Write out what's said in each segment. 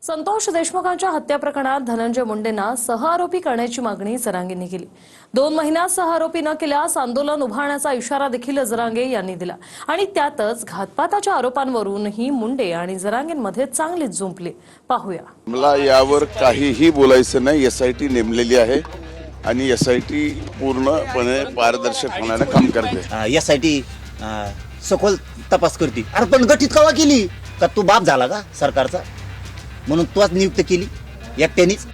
संतोष देशमुखांच्या हत्या प्रकरणात धनंजय मुंडेंना सहआरोपी करण्याची मागणी जरांगेंनी केली। 2 महिन्यात सहआरोपी न केल्यास आंदोलन उभारण्याचा इशारा देखील जरांगे यांनी दिला आणि त्यातच घातपाताच्या आरोपांवरूनही मुंडे आणि जरांगेंमध्ये चांगलीच जुंपली। पाहूया। मला यावर काहीही बोलायचं नाही। एसआयटी नेमलेली आहे आणि एसआयटी पूर्णपणे पारदर्शक होण्याचं काम करते। एसआयटी सखोल तपास करते। अरे पण गठीत कवा केली का? तू बाप झाला का सरकारचा म्हणून तूच नियुक्त केली एकट्यानेच?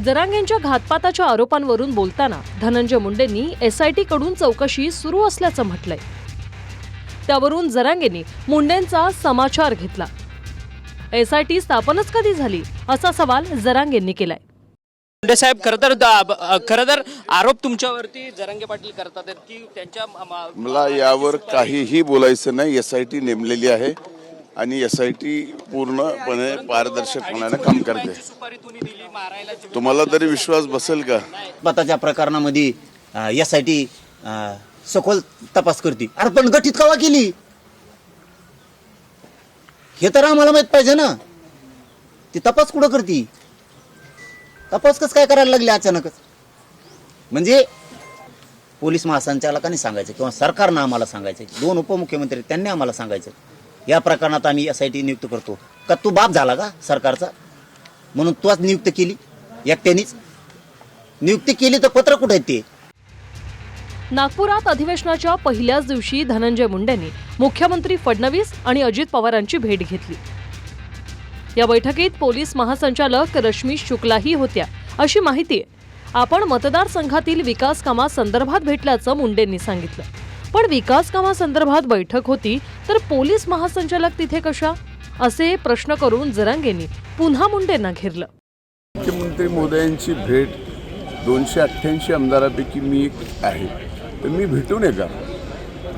जरांगेंच्या घातपाताच्या आरोपांवरून बोलताना धनंजय मुंडेंनी एसआयटी कडून चौकशी सुरू असल्याचं म्हटलंय। त्यावरून जरांगेंनी मुंडेंचा समाचार घेतला। एसआयटी स्थापनच कधी झाली असा सवाल जरांगेंनी केलाय। मुंडे साहेब खरं तर आरोप तुमच्यावरती जरांगे पाटील करतात की त्यांच्या मला यावर काहीही बोलायचं नाही। एसआयटी नेमलेली आहे आणि एसआयटी पूर्णपणे पारदर्शक होण्याचं काम करते। तुम्हाला तरी विश्वास बसेल का? घातपाताच्या प्रकरणामध्ये एसआयटी सखोल तपास करते। अरे पण गठीत कवा केली हे तर आम्हाला माहित पाहिजे ना। ती तपास कुठं करते? तपास कसं काय करायला लागले अचानकच? म्हणजे पोलीस महासंचालकांनी सांगायचं किंवा सरकारनं आम्हाला सांगायचं, 2 उपमुख्यमंत्री त्यांनी आम्हाला सांगायचं या प्रकरणात आम्ही एसआयटी नियुक्त करतो का? तू बाप झाला का सरकारचा म्हणून तूच नियुक्त केली एकट्यानेच? नियुक्ती केली तर पत्र कुठे ते? नागपुरात अधिवेशनाच्या पहिल्याच दिवशी धनंजय मुंडेंनी मुख्यमंत्री फडणवीस आणि अजित पवारांची भेट घेतली। या बैठकीत पोलीस महासंचालक रश्मी शुक्लाही होत्या अशी माहिती आपण मतदारसंघातील विकास कामासंदर्भात भेटल्याचं मुंडेंनी सांगितलं। पण विकास कामासंदर्भात बैठक होती तर पोलीस महासंचालक तिथे कशा असे प्रश्न करून जरांगेंनी पुन्हा मुंडेंना घेरलं। मुख्यमंत्री मोदयांची भेट 288 आमदारांपैकी मी एक आहे, तर मी भेटून का?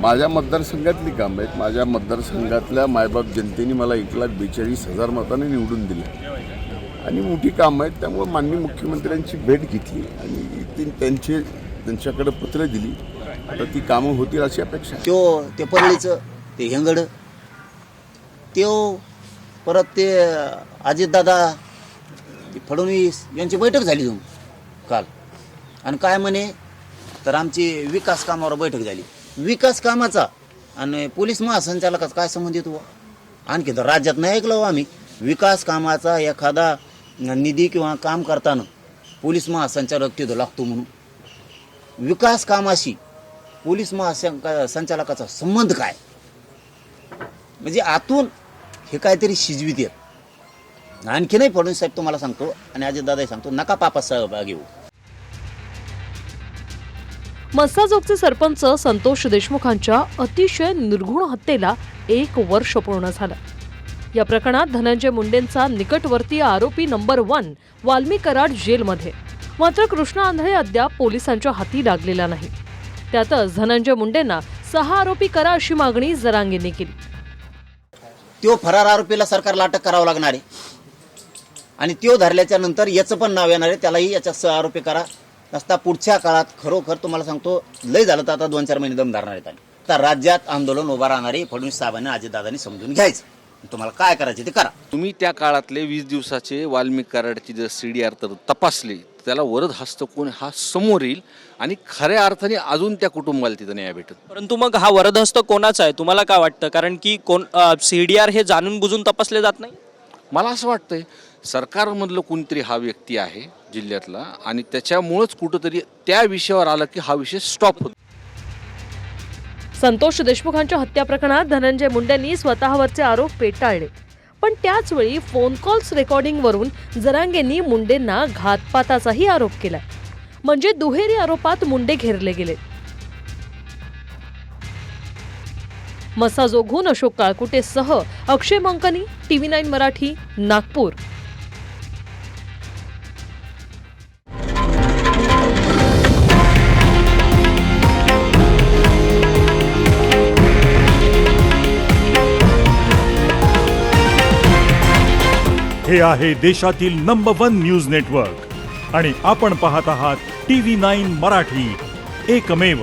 माझ्या मतदारसंघातली काम आहेत। माझ्या मतदारसंघातल्या मायबाप जनतेने मला 1,42,000 मतांनी निवडून दिले आणि मोठी काम आहेत। त्यामुळे माननीय मुख्यमंत्र्यांची भेट घेतली आणि त्यांच्याकडे पत्र दिली। आता ती कामं होतील अशी अपेक्षा। ते परळीचं ते हेंगड परत ते अजितदादा फडणवीस यांची बैठक झाली काल आणि काय म्हणे तर आमची विकास कामावर बैठक झाली। विकास कामाचा आणि पोलीस महासंचालकाचा काय संबंध येतो? आणखी तर राज्यात नाही ऐकलं आम्ही विकास कामाचा एखादा निधी किंवा काम करताना पोलीस महासंचालक तिथं लागतो म्हणून। विकास कामाशी पोलीस महासंचालकाचा संबंध काय? म्हणजे आतून हे काहीतरी शिजवीत येत। आणखी नाही फडणवीस साहेब तुम्हाला सांगतो आणि अजितदादाही सांगतो, नका पापात सहभाग घेऊ। मस्साजोगचे सरपंच संतोष देशमुखांच्या अतिशय निर्घुण हत्येला 1 वर्ष पूर्ण झालं। या प्रकरणात धनंजय मुंडेंचा निकटवर्तीय आरोपी नंबर 1 वाल्मी कराड जेलमध्ये, मात्र कृष्णा आंधळे अद्याप पोलिसांच्या हाती लागलेला नाही। त्यातच धनंजय मुंडेंना 6 आरोपी करा अशी मागणी जरांगेंनी केली। तो फरार आरोपीला सरकारला अटक करावं लागणार आहे आणि तो धरल्याच्या नंतर याचं पण नाव येणार आहे, त्यालाही याच्या 6 आरोपी करा नसता पुढच्या काळात खरोखर तुम्हाला सांगतो लय झालं तर आता 2-4 महिने दम धरणार आहेत। आता राज्यात आंदोलन उभा राहणारे फडणवीस साहेबांनी अजितदादांनी समजून घ्यायचं, तुम्हाला काय करायचे ते करा। तुम्ही त्या काळातले 20 दिवसाचे वाल्मी कराडची जर CDR तर तपासले, त्याला वरद हस्त कोण हा समोर येईल आणि खऱ्या अर्थाने अजून त्या कुटुंबाला तिथं न्याय भेटत। परंतु मग हा वरदहस्त कोणाचा आहे तुम्हाला काय वाटतं? कारण की CDR हे जाणून बुजून तपासले जात नाही। मला असं वाटतंय सरकारमधलं कोणतरी हा व्यक्ती आहे जिल्ह्यातला आणि त्याच्यामुळेच कुठंतरी त्या विषयावर आलं की हा विषय स्टॉप होतो। संतोष देशमुखांच्या हत्या प्रकरणात धनंजय मुंडेंनी स्वतःवरचे आरोप फेटाळले, पण त्याच वेळी फोन कॉल्स रेकॉर्डिंगवरून जरांगेंनी मुंडेंना घातपाताचाही आरोप केला। म्हणजे दुहेरी आरोपात मुंडे घेरले गेले। मस्साजोगहून अशोक काळकुटेसह अक्षय मंकनी, TV9 मराठी, नागपूर। हे आहे देशातील नंबर 1 न्यूज नेटवर्क आणि आपण पाहत आहात TV9 मराठी, एकमेव।